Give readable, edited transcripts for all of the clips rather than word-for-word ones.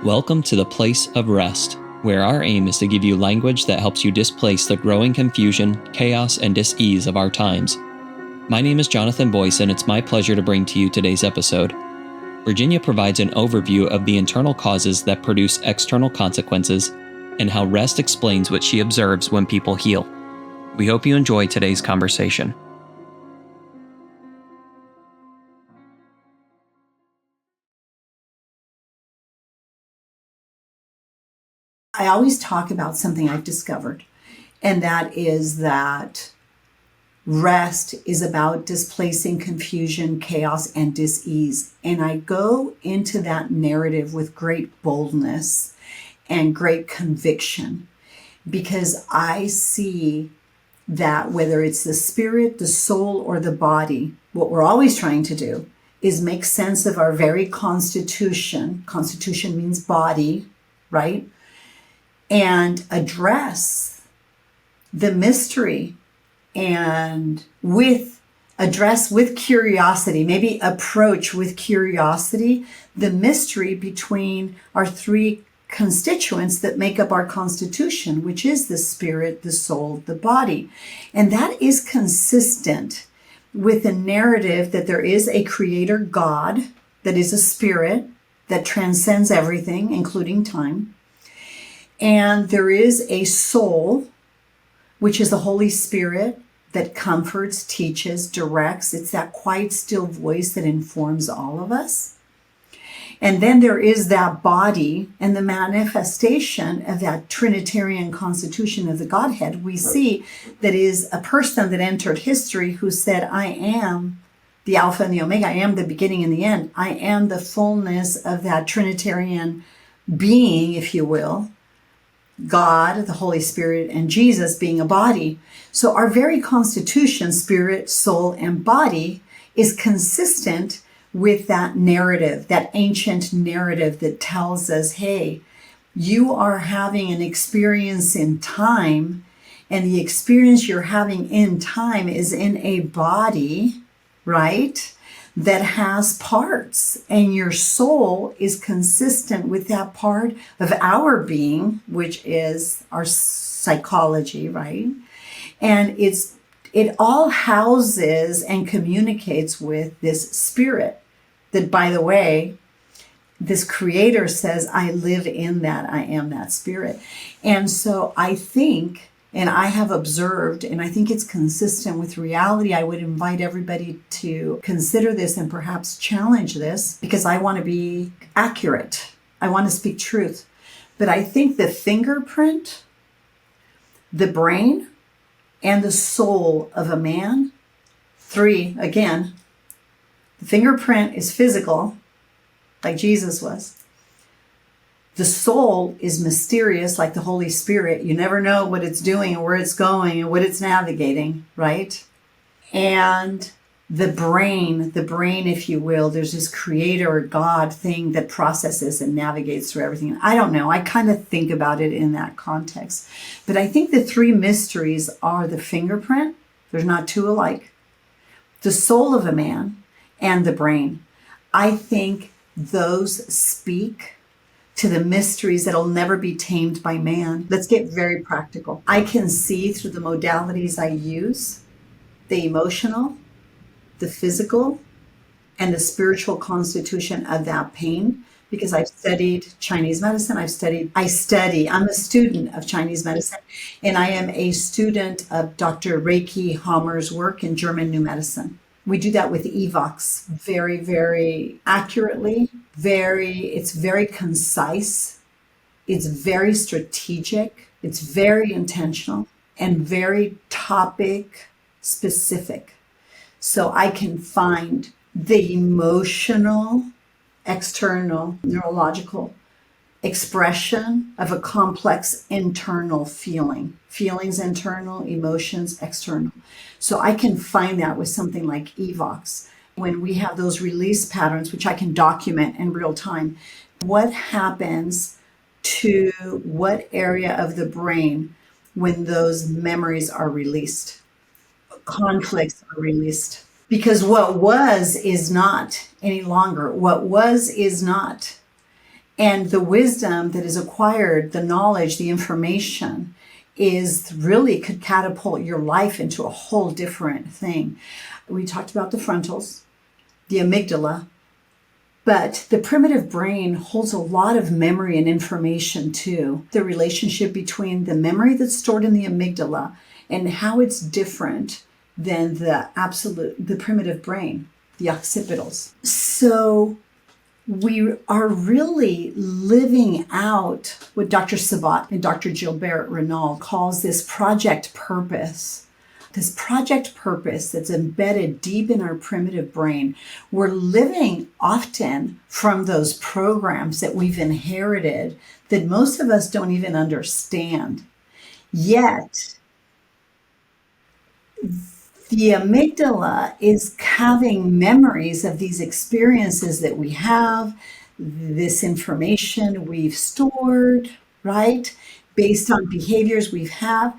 Welcome to the place of rest, where our aim is to give you language that helps you displace the growing confusion, chaos, and dis-ease of our times. My name is Jonathan Boyce, and it's my pleasure to bring to you today's episode. Virginia provides an overview of the internal causes that produce external consequences and how rest explains what she observes when people heal. We hope you enjoy today's conversation. I always talk about something I've discovered, and that is that rest is about displacing confusion, chaos, and dis-ease. And I go into that narrative with great boldness and great conviction because I see that whether it's the spirit, the soul, or the body, what we're always trying to do is make sense of our very constitution. Constitution means body, right? And address the mystery and address with curiosity, maybe approach with curiosity, the mystery between our three constituents that make up our constitution, which is the spirit, the soul, the body. And that is consistent with the narrative that there is a creator God that is a spirit that transcends everything, including time. And there is a soul, which is the Holy Spirit that comforts, teaches, directs. It's that quiet, still voice that informs all of us. And then there is that body and the manifestation of that Trinitarian constitution of the Godhead. We see that is a person that entered history who said, I am the Alpha and the Omega. I am the beginning and the end. I am the fullness of that Trinitarian being, if you will. God, the Holy Spirit, and Jesus being a body. So our very constitution, spirit, soul, and body, is consistent with that narrative, that ancient narrative that tells us, hey, you are having an experience in time, and the experience you're having in time is in a body, right, that has parts, and your soul is consistent with that part of our being, which is our psychology, right? And it all houses and communicates with this spirit that, by the way, this creator says, I live in that, I am that spirit. And so I think, and I have observed, and I think it's consistent with reality. I would invite everybody to consider this and perhaps challenge this because I want to be accurate. I want to speak truth. But I think the fingerprint, the brain, and the soul of a man, three, again, the fingerprint is physical, like Jesus was. The soul is mysterious, like the Holy Spirit. You never know what it's doing and where it's going and what it's navigating, right? And the brain, if you will, there's this creator or God thing that processes and navigates through everything. I don't know. I kind of think about it in that context. But I think the three mysteries are the fingerprint. There's not two alike. The soul of a man and the brain. I think those speak to the mysteries that'll never be tamed by man. Let's get very practical. I can see through the modalities I use, the emotional, the physical, and the spiritual constitution of that pain, because I've studied Chinese medicine. I'm a student of Chinese medicine, and I am a student of Dr. Reiki Hammer's work in German New Medicine. We do that with EVOX very, very accurately. It's very concise. It's very strategic. It's very intentional and very topic specific. So I can find the emotional, external, neurological expression of a complex internal feeling. Feelings internal, emotions external. So I can find that with something like EVOX. When we have those release patterns, which I can document in real time, what happens to what area of the brain when those memories are released? Conflicts are released. Because what was is not any longer. What was is not. And the wisdom that is acquired, the knowledge, the information is really could catapult your life into a whole different thing. We talked about the frontals, the amygdala, but the primitive brain holds a lot of memory and information too. The relationship between the memory that's stored in the amygdala and how it's different than the primitive brain, the occipitals. So we are really living out what Dr. Sabat and Dr. Gilbert Renault calls this project purpose. This project purpose that's embedded deep in our primitive brain. We're living often from those programs that we've inherited that most of us don't even understand. Yet, the amygdala is having memories of these experiences that we have, this information we've stored, right? Based on behaviors we've had.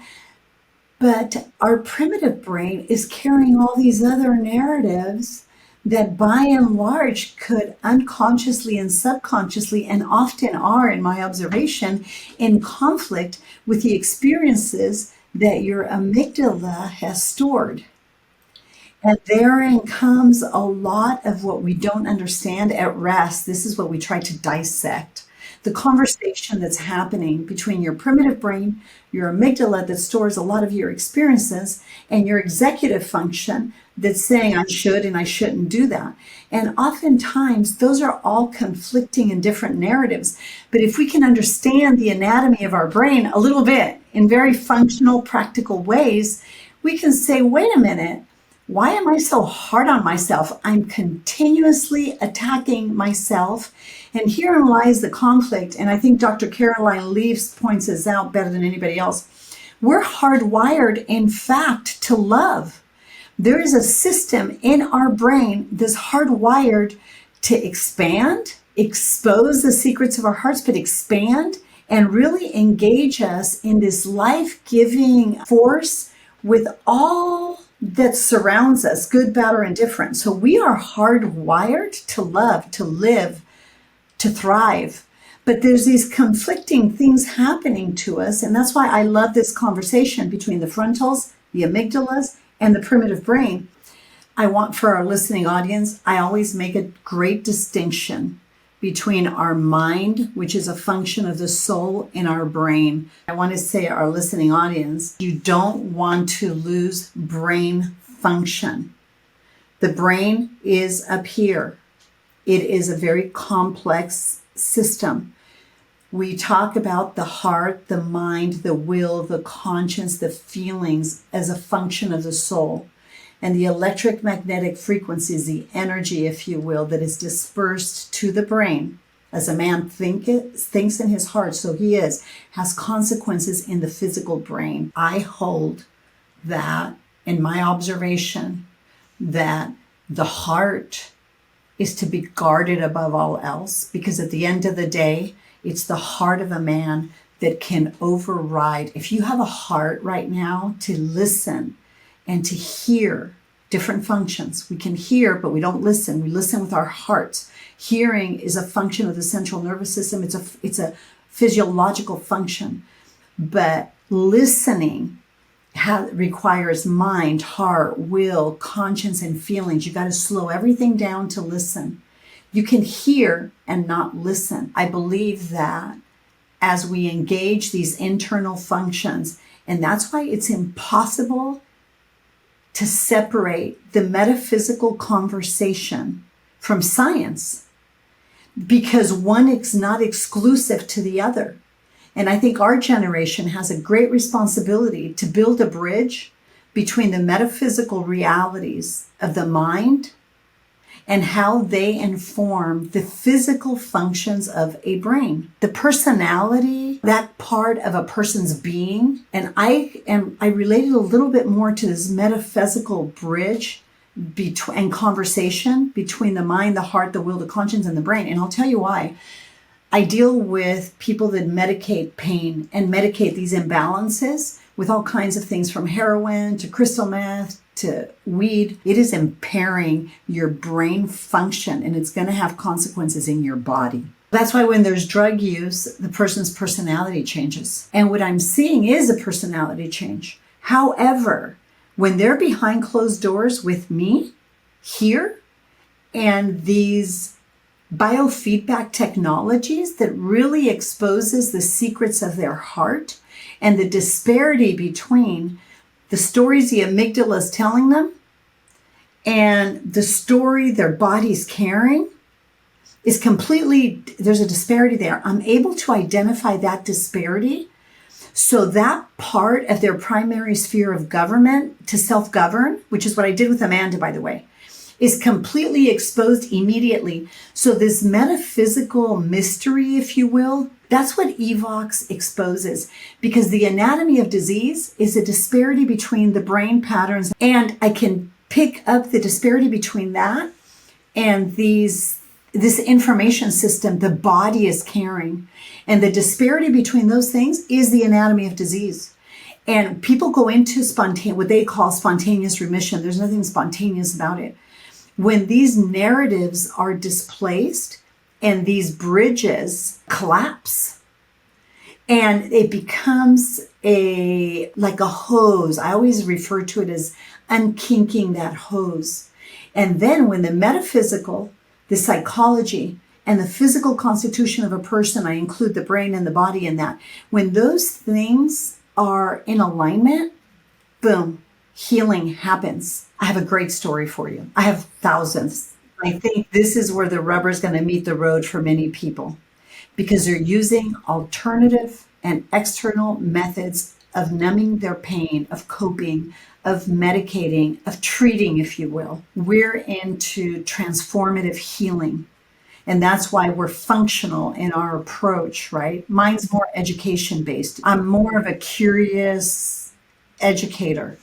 But our primitive brain is carrying all these other narratives that by and large could unconsciously and subconsciously, and often are, in my observation, in conflict with the experiences that your amygdala has stored. And therein comes a lot of what we don't understand at rest. This is what we try to dissect. The conversation that's happening between your primitive brain, your amygdala that stores a lot of your experiences, and your executive function that's saying I should and I shouldn't do that. And oftentimes those are all conflicting and different narratives. But if we can understand the anatomy of our brain a little bit in very functional, practical ways, we can say, wait a minute, why am I so hard on myself? I'm continuously attacking myself. And herein lies the conflict. And I think Dr. Caroline Leaves points this out better than anybody else. We're hardwired, in fact, to love. There is a system in our brain that's hardwired to expand, expose the secrets of our hearts, but expand and really engage us in this life-giving force with all that surrounds us, good, bad, or indifferent. So we are hardwired to love, to live, to thrive. But there's these conflicting things happening to us. And that's why I love this conversation between the frontals, the amygdalas, and the primitive brain. I want for our listening audience, I always make a great distinction between our mind, which is a function of the soul, and our brain. I want to say to our listening audience, you don't want to lose brain function. The brain is up here. It is a very complex system. We talk about the heart, the mind, the will, the conscience, the feelings as a function of the soul. And the electric magnetic frequencies, the energy, if you will, that is dispersed to the brain. As a man thinks in his heart, so he is, has consequences in the physical brain. I hold that in my observation that the heart is to be guarded above all else, because at the end of the day, it's the heart of a man that can override. If you have a heart right now to listen and to hear different functions. We can hear, but we don't listen. We listen with our hearts. Hearing is a function of the central nervous system. It's a physiological function. But listening requires mind, heart, will, conscience, and feelings. You got to slow everything down to listen. You can hear and not listen. I believe that as we engage these internal functions, and that's why it's impossible to separate the metaphysical conversation from science, because one is not exclusive to the other. And I think our generation has a great responsibility to build a bridge between the metaphysical realities of the mind and how they inform the physical functions of a brain. The personality, that part of a person's being, and I related a little bit more to this metaphysical bridge and conversation between the mind, the heart, the will, the conscience, and the brain. And I'll tell you why. I deal with people that medicate pain and medicate these imbalances with all kinds of things, from heroin to crystal meth to weed. It is impairing your brain function, and it's going to have consequences in your body. That's why when there's drug use, the person's personality changes. And what I'm seeing is a personality change. However, when they're behind closed doors with me here, and these biofeedback technologies that really exposes the secrets of their heart and the disparity between the stories the amygdala is telling them and the story their body's carrying is completely, there's a disparity there. I'm able to identify that disparity so that part of their primary sphere of government to self-govern, which is what I did with Amanda, by the way, is completely exposed immediately. So this metaphysical mystery, if you will, that's what Evox exposes, because the anatomy of disease is a disparity between the brain patterns, and I can pick up the disparity between that and this information system the body is carrying. And the disparity between those things is the anatomy of disease. And people go into what they call spontaneous remission. There's nothing spontaneous about it. When these narratives are displaced and these bridges collapse and it becomes like a hose. I always refer to it as unkinking that hose. And then when the metaphysical, the psychology, and the physical constitution of a person, I include the brain and the body in that, when those things are in alignment, boom, healing happens. I have a great story for you. I have thousands. I think this is where the rubber is going to meet the road for many people, because they're using alternative and external methods of numbing their pain, of coping, of medicating, of treating, if you will. We're into transformative healing. And that's why we're functional in our approach, right? Mine's more education based. I'm more of a curious educator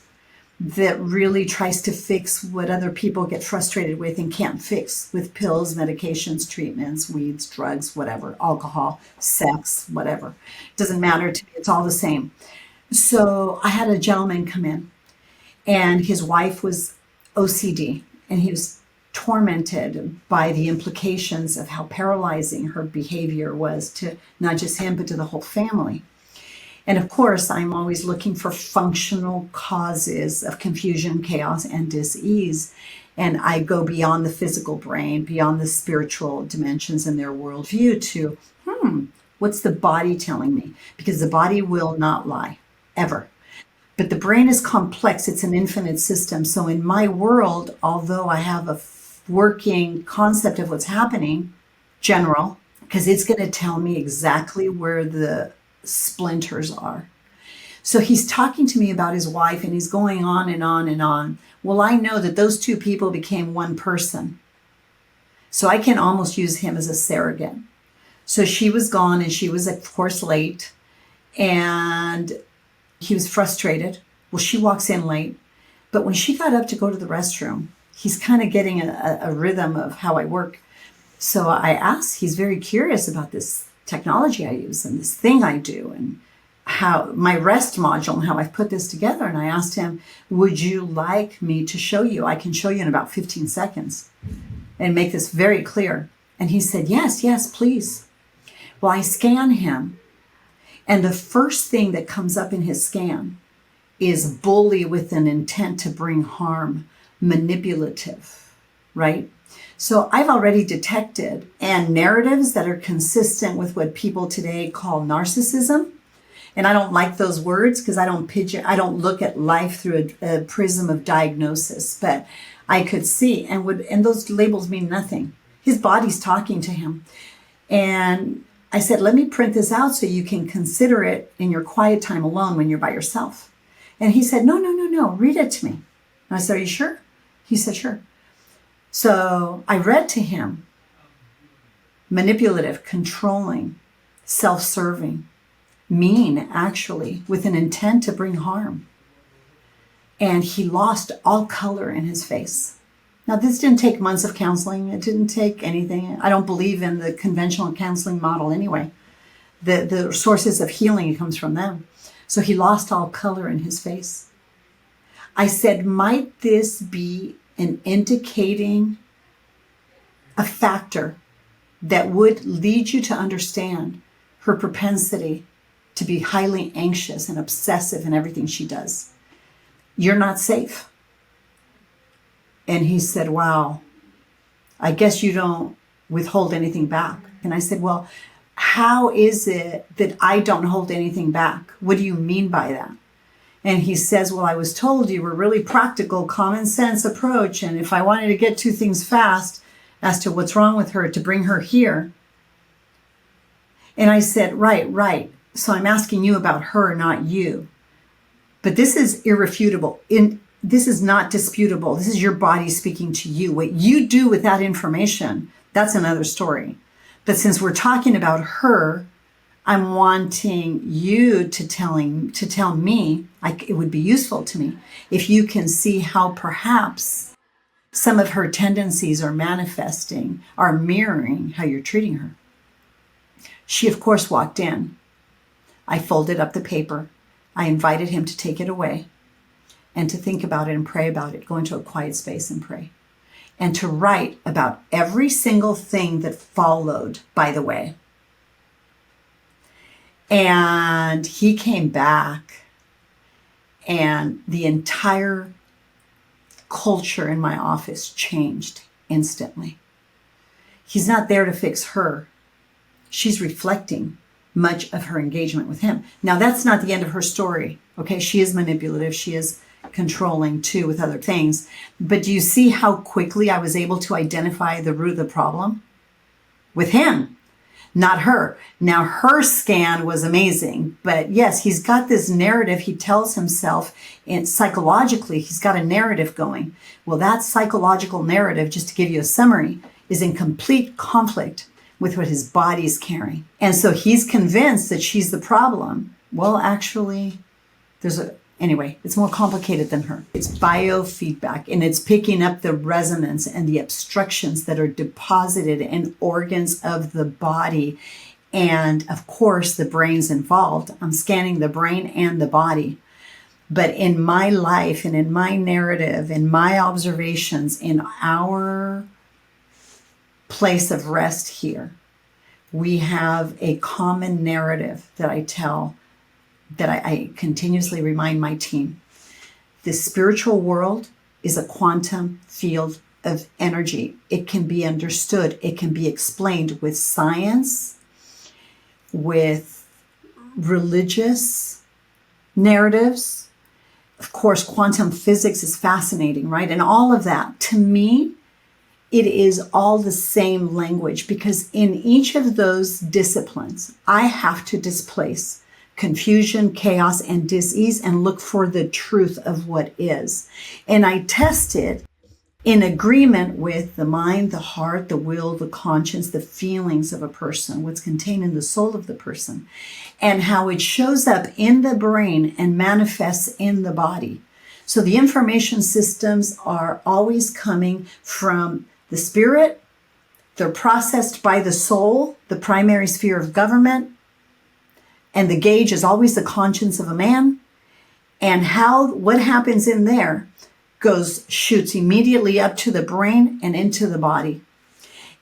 that really tries to fix what other people get frustrated with and can't fix with pills, medications, treatments, weeds, drugs, whatever, alcohol, sex, whatever. Doesn't matter to me. It's all the same. So I had a gentleman come in, and his wife was OCD, and he was tormented by the implications of how paralyzing her behavior was to not just him, but to the whole family. And of course, I'm always looking for functional causes of confusion, chaos, and dis-ease. And I go beyond the physical brain, beyond the spiritual dimensions in their worldview to, what's the body telling me? Because the body will not lie, ever. But the brain is complex. It's an infinite system. So in my world, although I have a working concept of what's happening, general, because it's going to tell me exactly where the splinters are. So he's talking to me about his wife, and he's going on and on and on. Well, I know that those two people became one person. So I can almost use him as a surrogate. So she was gone, and she was, of course, late. And he was frustrated. Well, she walks in late. But when she got up to go to the restroom, he's kind of getting a rhythm of how I work. So I asked, he's very curious about this technology I use and this thing I do and how my R.E.S.T module and how I've put this together. And I asked him, would you like me to show you? I can show you in about 15 seconds and make this very clear. And he said, yes, please. Well, I scan him. And the first thing that comes up in his scan is bully with an intent to bring harm, manipulative, right? So I've already detected and narratives that are consistent with what people today call narcissism. And I don't like those words because I don't look at life through a prism of diagnosis, but I could see and those labels mean nothing. His body's talking to him. And I said, let me print this out so you can consider it in your quiet time alone when you're by yourself. And he said, no, read it to me. And I said, are you sure? He said, sure. So I read to him, manipulative, controlling, self-serving, mean, actually, with an intent to bring harm. And he lost all color in his face. Now, this didn't take months of counseling. It didn't take anything. I don't believe in the conventional counseling model anyway. The sources of healing comes from them. So he lost all color in his face. I said, might this be an indicating a factor that would lead you to understand her propensity to be highly anxious and obsessive in everything she does. You're not safe. And he said, wow, I guess you don't withhold anything back. And I said, well, how is it that I don't hold anything back? What do you mean by that? And he says, well, I was told you were really practical, common sense approach. And if I wanted to get to things fast as to what's wrong with her, to bring her here. And I said, right. So I'm asking you about her, not you. But this is irrefutable. This is not disputable. This is your body speaking to you. What you do with that information, that's another story. But since we're talking about her, I'm wanting you to tell me, it would be useful to me if you can see how perhaps some of her tendencies are manifesting, are mirroring how you're treating her. She, of course, walked in. I folded up the paper. I invited him to take it away and to think about it and pray about it, go into a quiet space and pray. And to write about every single thing that followed, by the way. And he came back, and the entire culture in my office changed instantly. He's not there to fix her. She's reflecting much of her engagement with him. Now, that's not the end of her story. Okay, she is manipulative. She is controlling too with other things. But do you see how quickly I was able to identify the root of the problem? With him, not her. Now, her scan was amazing. But yes, he's got this narrative. He tells himself, and psychologically, he's got a narrative going. Well, that psychological narrative, just to give you a summary, is in complete conflict with what his body's carrying. And so he's convinced that she's the problem. Well, actually, anyway, it's more complicated than her. It's biofeedback, and it's picking up the resonance and the obstructions that are deposited in organs of the body. And of course, the brain's involved. I'm scanning the brain and the body. But in my life and in my narrative, in my observations, in our place of rest here, we have a common narrative that I tell, that I continuously remind my team. The spiritual world is a quantum field of energy. It can be understood. It can be explained with science, with religious narratives. Of course, quantum physics is fascinating, right? And all of that, to me, it is all the same language, because in each of those disciplines, I have to displace confusion, chaos, and dis-ease and look for the truth of what is. And I test it in agreement with the mind, the heart, the will, the conscience, the feelings of a person, what's contained in the soul of the person, and how it shows up in the brain and manifests in the body. So the information systems are always coming from the spirit. They're processed by the soul, the primary sphere of government. And the gauge is always the conscience of a man. And what happens in there shoots immediately up to the brain and into the body.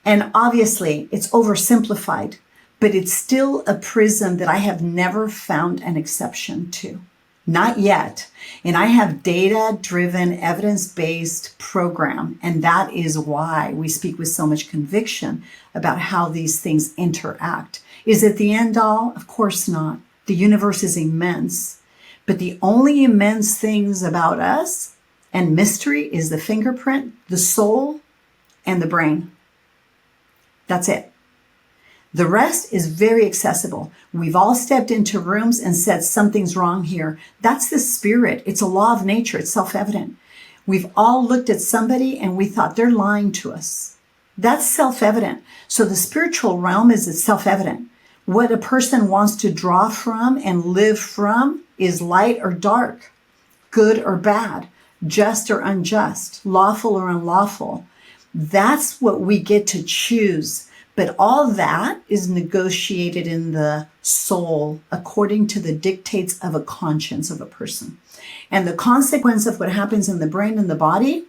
And obviously, it's oversimplified, but it's still a prism that I have never found an exception to. Not yet. And I have data-driven, evidence-based program. And that is why we speak with so much conviction about how these things interact. Is it the end all? Of course not. The universe is immense. But the only immense things about us and mystery is the fingerprint, the soul, and the brain. That's it. The rest is very accessible. We've all stepped into rooms and said something's wrong here. That's the spirit. It's a law of nature. It's self-evident. We've all looked at somebody and we thought they're lying to us. That's self-evident. So the spiritual realm is self-evident. What a person wants to draw from and live from is light or dark, good or bad, just or unjust, lawful or unlawful. That's what we get to choose. But all that is negotiated in the soul according to the dictates of a conscience of a person. And the consequence of what happens in the brain and the body.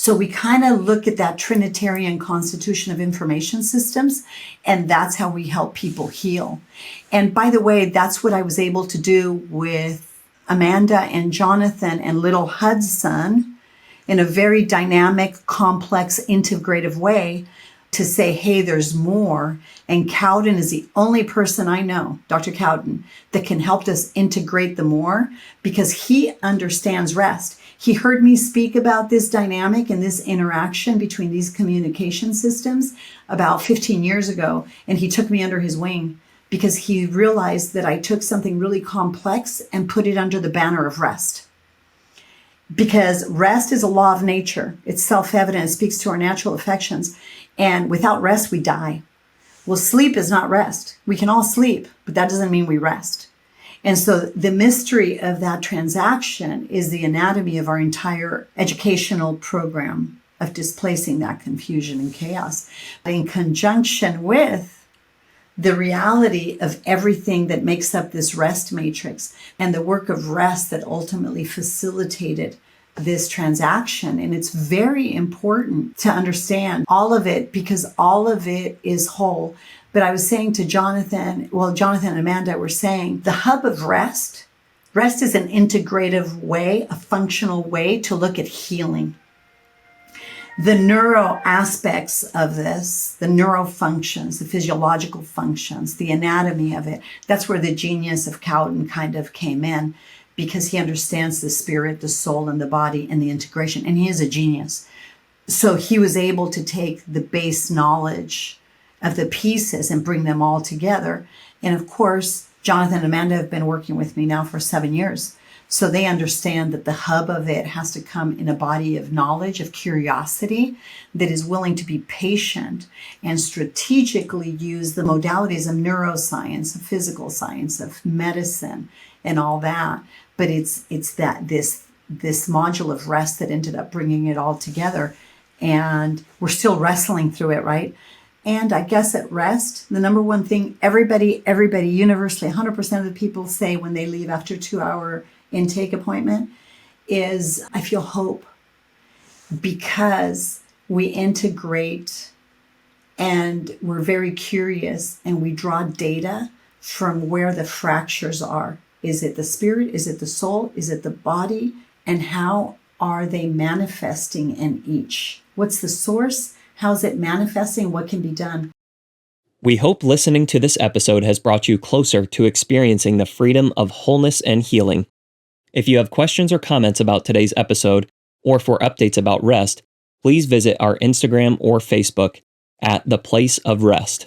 So we kind of look at that Trinitarian constitution of information systems, and that's how we help people heal. And by the way, that's what I was able to do with Amanda and Jonathan and little Hudson in a very dynamic, complex, integrative way to say, hey, there's more. And Cowden is the only person I know, Dr. Cowden, that can help us integrate the more, because he understands rest. He heard me speak about this dynamic and this interaction between these communication systems about 15 years ago, and he took me under his wing because he realized that I took something really complex and put it under the banner of rest. Because rest is a law of nature. It's self-evident. It speaks to our natural affections. And without rest, we die. Well, sleep is not rest. We can all sleep, but that doesn't mean we rest. And so the mystery of that transaction is the anatomy of our entire educational program of displacing that confusion and chaos in conjunction with the reality of everything that makes up this rest matrix and the work of rest that ultimately facilitated this transaction. And it's very important to understand all of it because all of it is whole. But I was saying to Jonathan and Amanda were saying the hub of rest is an integrative way, a functional way to look at healing. The neuro aspects of this, the neurofunctions, the physiological functions, the anatomy of it, that's where the genius of Cowden kind of came in, because he understands the spirit, the soul, and the body and the integration. And he is a genius. So he was able to take the base knowledge of the pieces and bring them all together. And of course, Jonathan and Amanda have been working with me now for 7 years. So they understand that the hub of it has to come in a body of knowledge, of curiosity, that is willing to be patient and strategically use the modalities of neuroscience, of physical science, of medicine, and all that. But it's that this module of rest that ended up bringing it all together. And we're still wrestling through it, right? And I guess at rest, the number one thing everybody universally, 100% of the people say when they leave after a 2-hour intake appointment is, I feel hope, because we integrate and we're very curious and we draw data from where the fractures are. Is it the spirit? Is it the soul? Is it the body? And how are they manifesting in each? What's the source? How's it manifesting? What can be done? We hope listening to this episode has brought you closer to experiencing the freedom of wholeness and healing. If you have questions or comments about today's episode, or for updates about rest, please visit our Instagram or Facebook at The Place of Rest.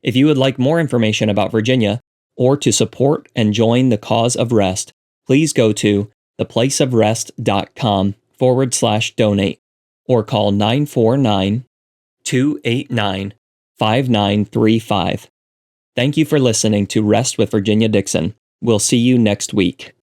If you would like more information about Virginia, or to support and join the cause of rest, please go to theplaceofrest.com/donate or call 949-289-5935. Thank you for listening to Rest with Virginia Dixon. We'll see you next week.